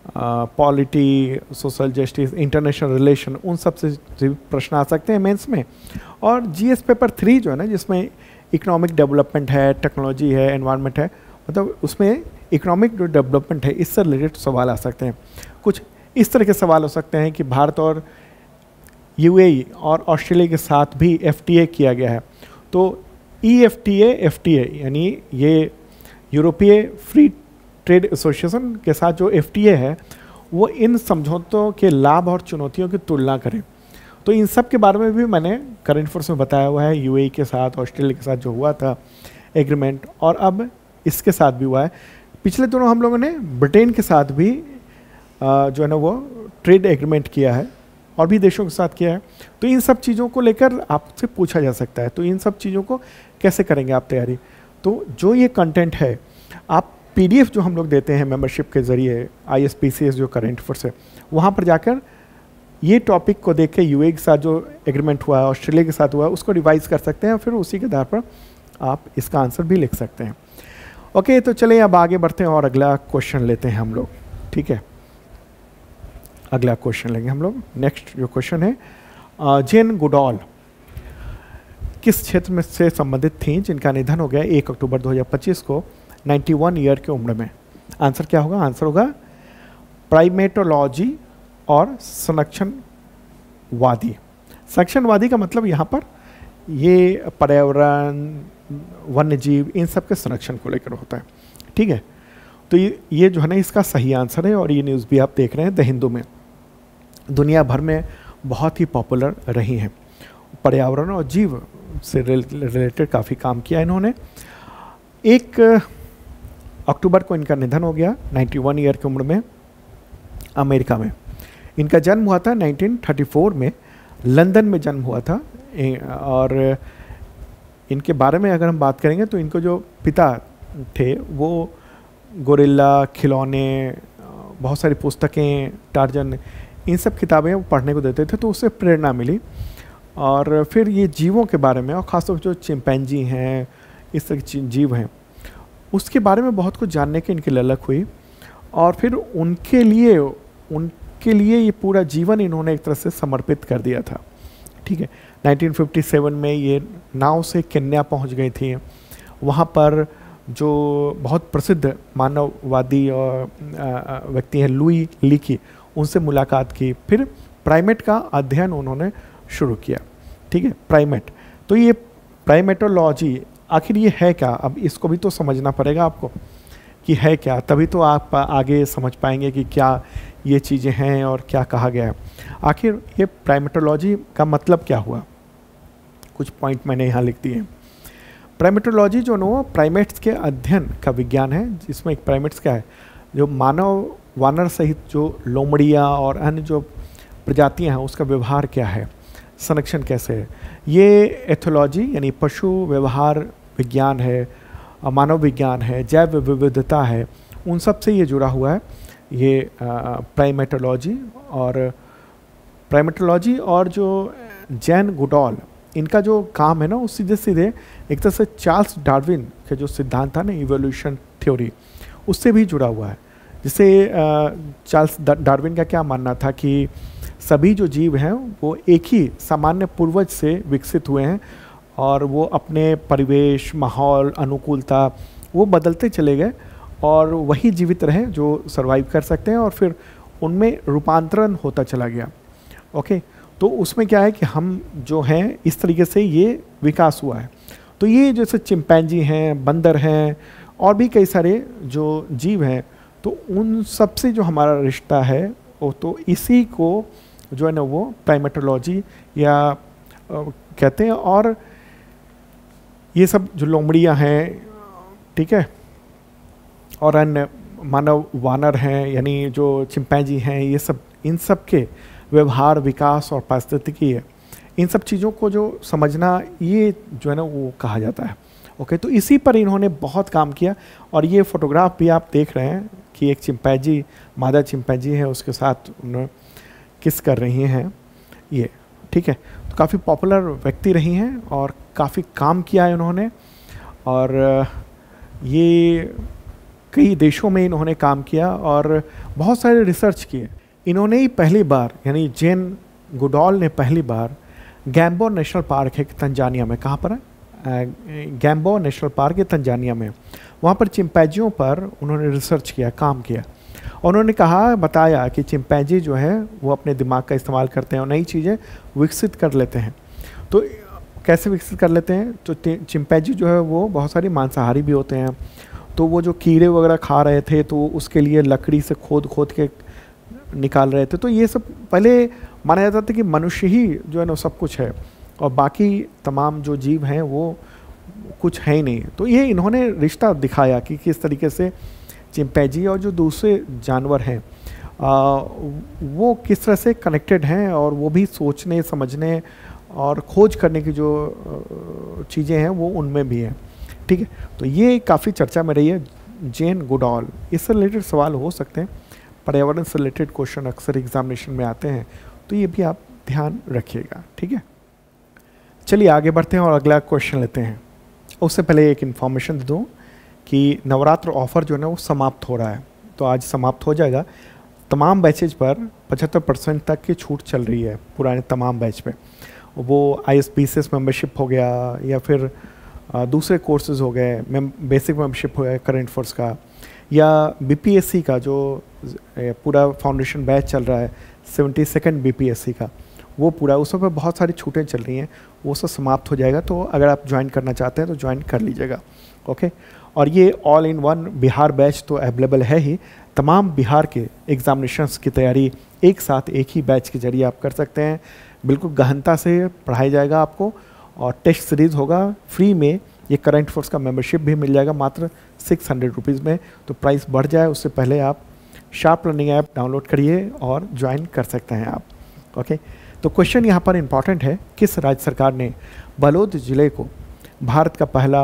polity, social justice, international relation, उन सब से प्रश्न आ सकते हैं मेंस में। और जीएस पेपर 3 जो है ना, जिसमें इकोनॉमिक डेवलपमेंट है, टेक्नोलॉजी है, एनवायरनमेंट है, मतलब उसमें इकोनॉमिक जो डेवलपमेंट है इससे रिलेटेड सवाल आ सकते हैं। कुछ इस तरह के सवाल हो सकते हैं कि भारत और यूएई और ऑस्ट्रेलिया के साथ भी एफटीए किया गया है, तो ईएफटीए, एफटीए यानी ये यूरोपीय फ्री ट्रेड एसोसिएशन के साथ जो एफटीए है वो इन समझौतों के लाभ और चुनौतियों की तुलना करें। तो इन सब के बारे में भी मैंने करंट अफेयर्स में बताया हुआ है। यूएई के साथ, ऑस्ट्रेलिया के साथ जो हुआ था एग्रीमेंट, और अब इसके साथ भी हुआ है। पिछले दिनों हम लोगों ने ब्रिटेन के साथ भी जो है ना वो ट्रेड एग्रीमेंट किया है, और भी देशों के साथ किया है। तो इन सब चीज़ों को लेकर आपसे पूछा जा सकता है, तो इन सब चीज़ों को कैसे करेंगे आप तैयारी। तो जो ये कंटेंट है, आप पीडीएफ जो हम लोग देते हैं मेंबरशिप के ज़रिए, आईएसपीसीएस जो करंट अफेयर्स है, वहाँ पर जाकर ये टॉपिक को देख के यूएई के साथ जो एग्रीमेंट हुआ है, ऑस्ट्रेलिया के साथ हुआ है, उसको रिवाइज कर सकते हैं, फिर उसी के आधार पर आप इसका आंसर भी लिख सकते हैं। ओके, तो चलिए अब आगे बढ़ते हैं और अगला क्वेश्चन लेते हैं हम लोग। ठीक है, अगला क्वेश्चन लेंगे हम लोग। नेक्स्ट जो क्वेश्चन है, जेन गुडॉल किस क्षेत्र में से संबंधित थी जिनका निधन हो गया 1 अक्टूबर 2025 को 91 ईयर की उम्र में। आंसर क्या होगा? आंसर होगा प्राइमेटोलॉजी और संरक्षणवादी। संरक्षणवादी का मतलब यहाँ पर ये पर्यावरण, वन्य जीव, इन सब के संरक्षण को लेकर होता है। ठीक है, तो ये जो है ना इसका सही आंसर है, और ये न्यूज़ भी आप देख रहे हैं द हिंदू में, दुनिया भर में बहुत ही पॉपुलर रही हैं। पर्यावरण और जीव से रिलेटेड काफ़ी काम किया इन्होंने। 1 अक्टूबर को इनका निधन हो गया 91 ईयर की उम्र में, अमेरिका में। इनका जन्म हुआ था 1934 में, लंदन में जन्म हुआ था। और इनके बारे में अगर हम बात करेंगे तो इनको जो पिता थे वो गोरिल्ला, खिलौने, बहुत सारी पुस्तकें, टार्जन, इन सब किताबें वो पढ़ने को देते थे, तो उससे प्रेरणा मिली। और फिर ये जीवों के बारे में, और ख़ासतौर पर जो चिंपैंजी हैं, इस तरह के जीव हैं, उसके बारे में बहुत कुछ जानने की इनकी ललक हुई। और फिर उनके लिए ये पूरा जीवन इन्होंने एक तरह से समर्पित कर दिया था। ठीक है, 1957 में ये नाव से केन्या पहुंच गई थी। वहाँ पर जो बहुत प्रसिद्ध मानववादी और व्यक्ति हैं लुई लीकी, उनसे मुलाकात की। फिर प्राइमेट का अध्ययन उन्होंने शुरू किया। ठीक है, प्राइमेट, तो ये प्राइमेटोलॉजी आखिर ये है क्या? अब इसको भी तो समझना पड़ेगा आपको कि है क्या, तभी तो आप आगे समझ पाएंगे कि क्या ये चीज़ें हैं और क्या कहा गया है। आखिर ये प्राइमेटोलॉजी का मतलब क्या हुआ? कुछ पॉइंट मैंने यहाँ लिख दिए। प्राइमेटोलॉजी जो है वो प्राइमेट्स के अध्ययन का विज्ञान है, जिसमें एक प्राइमेट्स क्या है, जो मानव, वानर सहित जो लोमड़ियाँ और अन्य जो प्रजातियाँ हैं उसका व्यवहार क्या है, संरक्षण कैसे है। ये एथोलॉजी यानी पशु व्यवहार विज्ञान है, मानव विज्ञान है, जैव विविधता है, उन सब से ये जुड़ा हुआ है ये प्राइमेटोलॉजी। और जो जैन गुडॉल, इनका जो काम है ना वो सीधे सीधे एक तरह से चार्ल्स डार्विन के जो सिद्धांत था ना, इवोल्यूशन थ्योरी, उससे भी जुड़ा हुआ है। जिसे चार्ल्स डार्विन का क्या मानना था कि सभी जो जीव हैं वो एक ही सामान्य पूर्वज से विकसित हुए हैं, और वो अपने परिवेश, माहौल, अनुकूलता वो बदलते चले गए, और वही जीवित रहे जो सर्वाइव कर सकते हैं, और फिर उनमें रूपांतरण होता चला गया। ओके, तो उसमें क्या है कि हम जो हैं इस तरीके से ये विकास हुआ है। तो ये जैसे चिंपैंजी हैं, बंदर हैं, और भी कई सारे जो जीव हैं, तो उन सब से जो हमारा रिश्ता है वो तो इसी को जो है ना वो प्राइमेटोलॉजी या कहते हैं। और ये सब जो लोमड़ियाँ हैं, ठीक है, और अन्य मानव वानर हैं, यानी जो चिंपैंजी हैं, ये सब, इन सब के व्यवहार, विकास और पारिस्थितिकी है, इन सब चीज़ों को जो समझना, ये जो है ना वो कहा जाता है। ओके, तो इसी पर इन्होंने बहुत काम किया। और ये फोटोग्राफ भी आप देख रहे हैं कि एक चिंपैंजी, मादा चिंपैंजी है, उसके साथ उन्होंने किस कर रही हैं ये। ठीक है, तो काफ़ी पॉपुलर व्यक्ति रही हैं और काफ़ी काम किया है उन्होंने। और ये कई देशों में इन्होंने काम किया और बहुत सारे रिसर्च किए। इन्होंने ही पहली बार, यानी जेन गुडॉल ने पहली बार गैम्बो नेशनल पार्क है तंजानिया में, कहाँ पर है, गैम्बो नेशनल पार्क है तंजानिया में, वहाँ पर चिंपैंजियों पर उन्होंने रिसर्च किया, काम किया। उन्होंने कहा, बताया कि चिंपैंजी जो है वो अपने दिमाग का इस्तेमाल करते हैं और नई चीज़ें विकसित कर लेते हैं। तो कैसे विकसित कर लेते हैं, तो चिंपैंजी जो है वो बहुत सारी मांसाहारी भी होते हैं, तो वो जो कीड़े वगैरह खा रहे थे तो उसके लिए लकड़ी से खोद खोद के निकाल रहे थे। तो ये सब पहले माना जाता था कि मनुष्य ही जो है ना सब कुछ है और बाकी तमाम जो जीव हैं वो कुछ है ही नहीं। तो ये इन्होंने रिश्ता दिखाया कि किस तरीके से चिंपैंजी और जो दूसरे जानवर हैं वो किस तरह से कनेक्टेड हैं और वो भी सोचने समझने और खोज करने की जो चीज़ें हैं वो उनमें भी हैं। ठीक है, तो ये काफ़ी चर्चा में रही है जेन गुडॉल। इससे रिलेटेड सवाल हो सकते हैं, पर्यावरण से रिलेटेड क्वेश्चन अक्सर एग्जामिनेशन में आते हैं, तो ये भी आप ध्यान रखिएगा। ठीक है, चलिए आगे बढ़ते हैं और अगला क्वेश्चन लेते हैं। उससे पहले एक इन्फॉर्मेशन दे दूँ कि नवरात्र ऑफ़र जो है ना वो समाप्त हो रहा है, तो आज समाप्त हो जाएगा। तमाम बैचेज पर 75% तक की छूट चल रही है पुराने तमाम बैच पे। वो ISPCS मेंबरशिप हो गया या फिर दूसरे कोर्सेज हो गए, बेसिक मेंबरशिप हो गया करंट फोर्स का, या BPSC का जो पूरा फाउंडेशन बैच चल रहा है 72nd BPSC का, वो पूरा, उस पर बहुत सारी छूटें चल रही हैं, वो सब समाप्त हो जाएगा। तो अगर आप ज्वाइन करना चाहते हैं तो ज्वाइन कर लीजिएगा। ओके, और ये all in one Bihar batch तो अवेलेबल है ही। तमाम बिहार के एग्जामिनेशंस की तैयारी एक साथ एक ही बैच के जरिए आप कर सकते हैं। बिल्कुल गहनता से पढ़ाया जाएगा आपको और टेस्ट सीरीज़ होगा फ्री में। ये करंट फोर्स का मेंबरशिप भी मिल जाएगा मात्र 600 रुपीज़ में। तो प्राइस बढ़ जाए उससे पहले आप शार्प लर्निंग ऐप डाउनलोड करिए और ज्वाइन कर सकते हैं आप। ओके, तो क्वेश्चन यहाँ पर इम्पॉर्टेंट है, किस राज्य सरकार ने बलौद जिले को भारत का पहला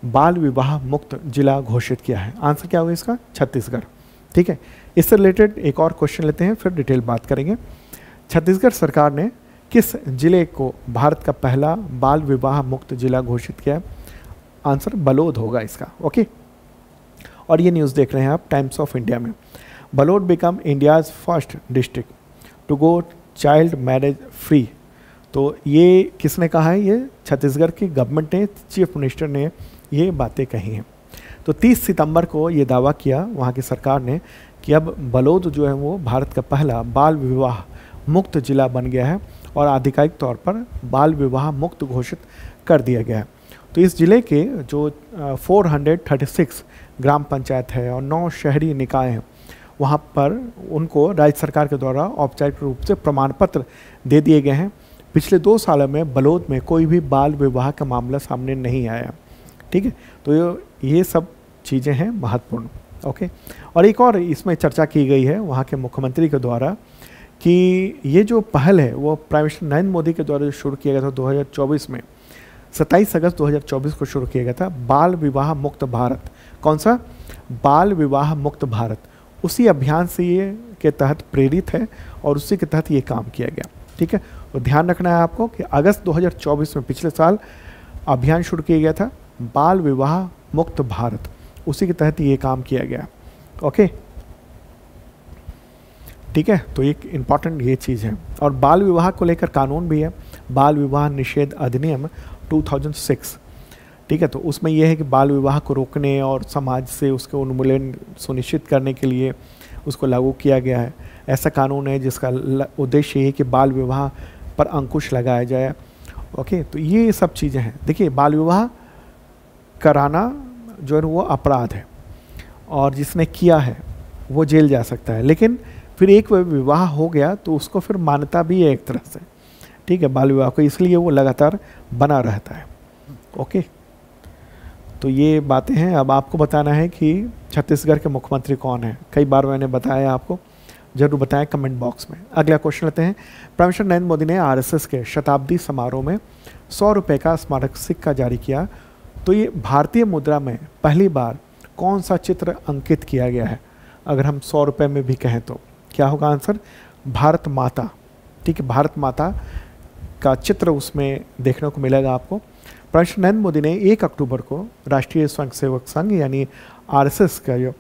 बाल विवाह मुक्त जिला घोषित किया है? आंसर क्या होगा इसका? छत्तीसगढ़। ठीक है, इससे रिलेटेड एक और क्वेश्चन लेते हैं, फिर डिटेल बात करेंगे। छत्तीसगढ़ सरकार ने किस जिले को भारत का पहला बाल विवाह मुक्त जिला घोषित किया? आंसर बलौद होगा इसका। ओके, और ये न्यूज़ देख रहे हैं आप टाइम्स ऑफ इंडिया में। Balod become India's first district to go child marriage free. तो ये किसने कहा है? ये छत्तीसगढ़ की गवर्नमेंट ने, चीफ मिनिस्टर ने ये बातें कही हैं। तो 30 सितंबर को ये दावा किया वहाँ की सरकार ने कि अब बलौद जो है वो भारत का पहला बाल विवाह मुक्त जिला बन गया है और आधिकारिक तौर पर बाल विवाह मुक्त घोषित कर दिया गया है। तो इस जिले के जो 436 ग्राम पंचायत है और 9 शहरी निकाय हैं, वहाँ पर उनको राज्य सरकार के द्वारा औपचारिक रूप से प्रमाण पत्र दे दिए गए हैं। पिछले 2 सालों में बलौद में कोई भी बाल विवाह का मामला सामने नहीं आया। ठीक है, तो ये सब चीज़ें हैं महत्वपूर्ण। ओके, और एक और इसमें चर्चा की गई है वहाँ के मुख्यमंत्री के द्वारा कि ये जो पहल है वो प्राइम मिनिस्टर नरेंद्र मोदी के द्वारा जो शुरू किया गया था 2024 में, 27 अगस्त 2024 को शुरू किया गया था, बाल विवाह मुक्त भारत। कौन सा? बाल विवाह मुक्त भारत। उसी अभियान से ये के तहत प्रेरित है और उसी के तहत ये काम किया गया। ठीक है, तो ध्यान रखना है आपको कि अगस्त 2024 में पिछले साल अभियान शुरू किया गया था बाल विवाह मुक्त भारत, उसी के तहत ये काम किया गया। ओके, ठीक है, तो एक इम्पॉर्टेंट ये चीज़ है। और बाल विवाह को लेकर कानून भी है, बाल विवाह निषेध अधिनियम 2006। ठीक है, तो उसमें यह है कि बाल विवाह को रोकने और समाज से उसके उन्मूलन सुनिश्चित करने के लिए उसको लागू किया गया है। ऐसा कानून है जिसका उद्देश्य ये है कि बाल विवाह पर अंकुश लगाया जाए। ओके, तो ये सब चीज़ें हैं। देखिए, बाल विवाह कराना जो है वो अपराध है और जिसने किया है वो जेल जा सकता है, लेकिन फिर एक विवाह हो गया तो उसको फिर मान्यता भी है एक तरह से। ठीक है, बाल विवाह को, इसलिए वो लगातार बना रहता है। ओके, तो ये बातें हैं। अब आपको बताना है कि छत्तीसगढ़ के मुख्यमंत्री कौन है। कई बार मैंने बताया आपको, जरूर बताएं कमेंट बॉक्स में। अगला क्वेश्चन लेते हैं। प्राइम मिनिस्टर नरेंद्र मोदी ने RSS के शताब्दी समारोह में 100 रुपये का स्मारक सिक्का जारी किया। तो ये भारतीय मुद्रा में पहली बार कौन सा चित्र अंकित किया गया है? अगर हम 100 रुपये में भी कहें तो क्या होगा आंसर? भारत माता। ठीक है, भारत माता का चित्र उसमें देखने को मिलेगा आपको। प्राइम मिनिस्टर नरेंद्र मोदी ने 1 अक्टूबर को राष्ट्रीय स्वयंसेवक संघ यानी आरएसएस का जो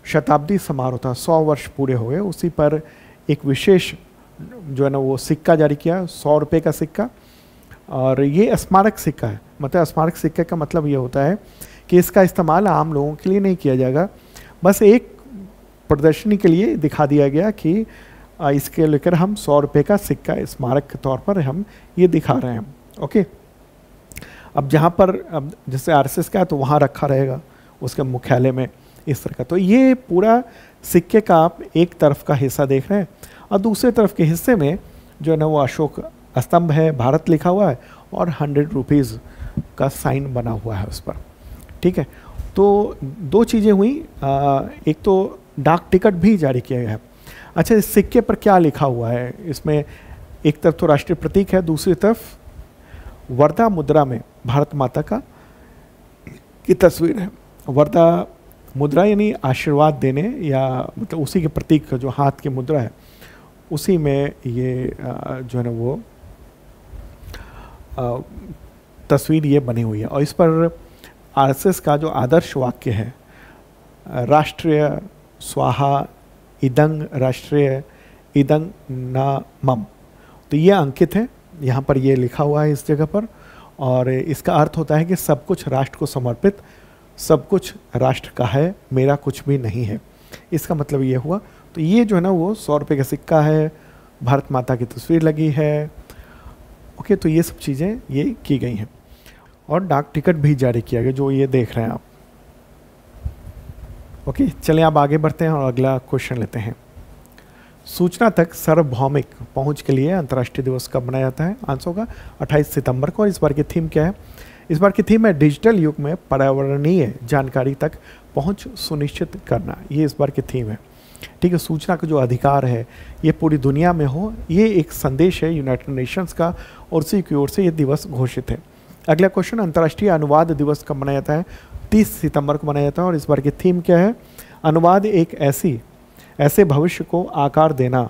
शताब्दी समारोह था, 100 वर्ष पूरे हुए, उसी पर एक विशेष जो है ना वो सिक्का जारी किया, 100 रुपये का सिक्का। और ये स्मारक सिक्का है, मतलब स्मारक सिक्के का मतलब ये होता है कि इसका इस्तेमाल आम लोगों के लिए नहीं किया जाएगा, बस एक प्रदर्शनी के लिए दिखा दिया गया कि इसके लेकर हम 100 रुपये का सिक्का स्मारक के तौर पर हम ये दिखा रहे हैं। ओके, अब जहाँ पर अब जैसे आरएसएस का है तो वहाँ रखा रहेगा उसके मुख्यालय में इस तरह का। तो ये पूरा सिक्के का आप एक तरफ का हिस्सा देख रहे हैं और दूसरे तरफ के हिस्से में जो है ना वो अशोक स्तंभ है, भारत लिखा हुआ है और 100 रुपीज़ का साइन बना हुआ है उस पर। ठीक है, तो दो चीज़ें हुई, एक तो डाक टिकट भी जारी किया गया है। अच्छा, इस सिक्के पर क्या लिखा हुआ है? इसमें एक तरफ तो राष्ट्रीय प्रतीक है, दूसरी तरफ वर्धा मुद्रा में भारत माता का की तस्वीर है। वर्धा मुद्रा यानी आशीर्वाद देने, या मतलब उसी के प्रतीक का जो हाथ की मुद्रा है उसी में ये जो है ना वो तस्वीर ये बनी हुई है। और इस पर आरएसएस का जो आदर्श वाक्य है, राष्ट्रीय स्वाहा इदंग राष्ट्रीय इदंग न मम, तो ये अंकित है, यहाँ पर ये लिखा हुआ है इस जगह पर। और इसका अर्थ होता है कि सब कुछ राष्ट्र को समर्पित, सब कुछ राष्ट्र का है, मेरा कुछ भी नहीं है। इसका मतलब ये हुआ। तो ये जो है ना वो 100 रुपये का सिक्का है, भारत माता की तस्वीर लगी है। ओके, तो ये सब चीज़ें ये की गई हैं और डाक टिकट भी जारी किया गया जो ये देख रहे हैं आप। ओके, चलिए आप आगे बढ़ते हैं और अगला क्वेश्चन लेते हैं। सूचना तक सार्वभौमिक पहुंच के लिए अंतर्राष्ट्रीय दिवस कब मनाया जाता है? आंसर होगा 28 सितंबर को। और इस बार की थीम क्या है? इस बार की थीम है डिजिटल युग में पर्यावरणीय जानकारी तक पहुंच सुनिश्चित करना। ये इस बार की थीम है। ठीक है, सूचना का जो अधिकार है ये पूरी दुनिया में हो, ये एक संदेश है यूनाइटेड नेशंस का और उसी की ओर से ये दिवस घोषित है। अगला क्वेश्चन, अंतर्राष्ट्रीय अनुवाद दिवस कब मनाया जाता है? 30 सितंबर को मनाया जाता है। और इस बार की थीम क्या है? अनुवाद एक ऐसे भविष्य को आकार देना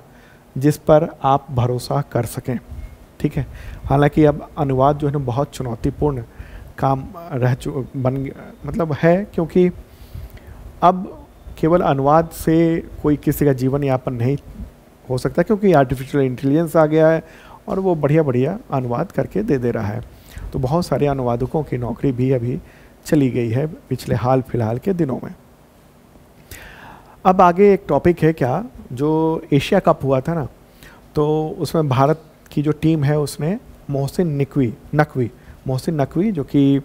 जिस पर आप भरोसा कर सकें। ठीक है, हालांकि अब अनुवाद जो है ना बहुत चुनौतीपूर्ण काम मतलब है, क्योंकि अब केवल अनुवाद से कोई किसी का जीवन यापन नहीं हो सकता, क्योंकि आर्टिफिशियल इंटेलिजेंस आ गया है और वो बढ़िया अनुवाद करके दे रहा है। तो बहुत सारे अनुवादकों की नौकरी भी अभी चली गई है पिछले हाल फिलहाल के दिनों में। अब आगे एक टॉपिक है क्या, जो एशिया कप हुआ था ना, तो उसमें भारत की जो टीम है उसने मोहसिन नकवी जो कि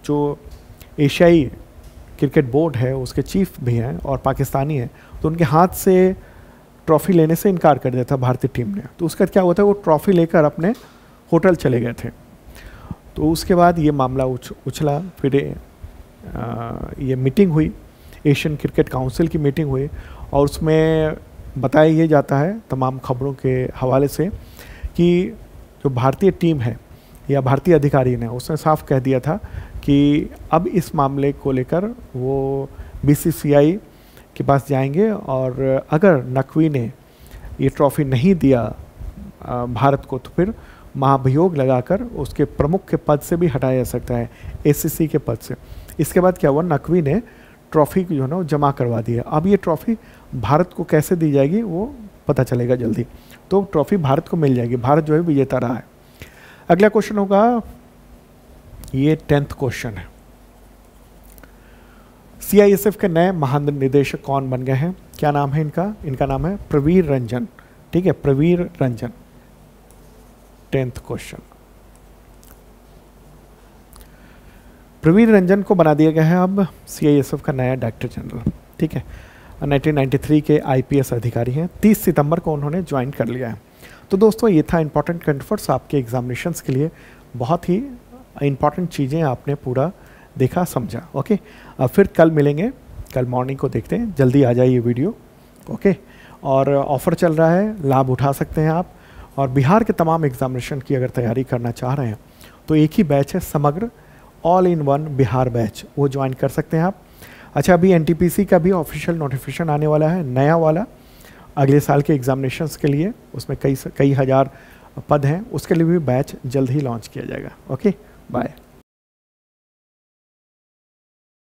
जो एशियाई क्रिकेट बोर्ड है उसके चीफ भी हैं और पाकिस्तानी हैं, तो उनके हाथ से ट्रॉफ़ी लेने से इनकार कर दिया था भारतीय टीम ने। तो उसका क्या हुआ था, वो ट्रॉफ़ी लेकर अपने होटल चले गए थे। तो उसके बाद ये मामला उछला, फिर ये मीटिंग हुई, एशियन क्रिकेट काउंसिल की मीटिंग हुई, और उसमें बताया ये जाता है तमाम खबरों के हवाले से कि जो भारतीय टीम है या भारतीय अधिकारी ने उसने साफ कह दिया था कि अब इस मामले को लेकर वो बीसीसीआई के पास जाएंगे और अगर नकवी ने ये ट्रॉफ़ी नहीं दिया भारत को तो फिर महाभियोग लगाकर उसके प्रमुख के पद से भी हटाया जा सकता है, एसीसी के पद से। इसके बाद क्या हुआ, नकवी ने ट्रॉफ़ी जो है ना जमा करवा दी है। अब ये ट्रॉफ़ी भारत को कैसे दी जाएगी वो पता चलेगा जल्दी। तो ट्रॉफ़ी भारत को मिल जाएगी, भारत जो है विजेता रहा है। अगला क्वेश्चन होगा, ये 10th क्वेश्चन है, सीआईएसएफ के नए महानिदेशक कौन बन गए हैं? क्या नाम है इनका? इनका नाम है प्रवीर रंजन। ठीक है, प्रवीर रंजन। 10th क्वेश्चन, प्रवीर रंजन को बना दिया गया है अब सीआईएसएफ का नया डायरेक्टर जनरल। ठीक है, 1993 के आईपीएस अधिकारी हैं, 30 सितंबर को उन्होंने ज्वाइन कर लिया है। तो दोस्तों ये था इंपॉर्टेंट करंट अफेयर्स आपके एग्जामिनेशंस के लिए, बहुत ही इंपॉर्टेंट चीज़ें आपने पूरा देखा समझा। ओके, अब फिर कल मिलेंगे, कल मॉर्निंग को देखते हैं, जल्दी आ जाए ये वीडियो। ओके, और ऑफ़र चल रहा है, लाभ उठा सकते हैं आप। और बिहार के तमाम एग्जामिनेशन की अगर तैयारी करना चाह रहे हैं तो एक ही बैच है, समग्र all in one Bihar batch, वो ज्वाइन कर सकते हैं आप। अच्छा, अभी एनटीपीसी का भी ऑफिशियल नोटिफिकेशन आने वाला है, नया वाला, अगले साल के एग्जामिनेशंस के लिए। उसमें कई हज़ार पद हैं, उसके लिए भी बैच जल्द ही लॉन्च किया जाएगा। Okay, bye.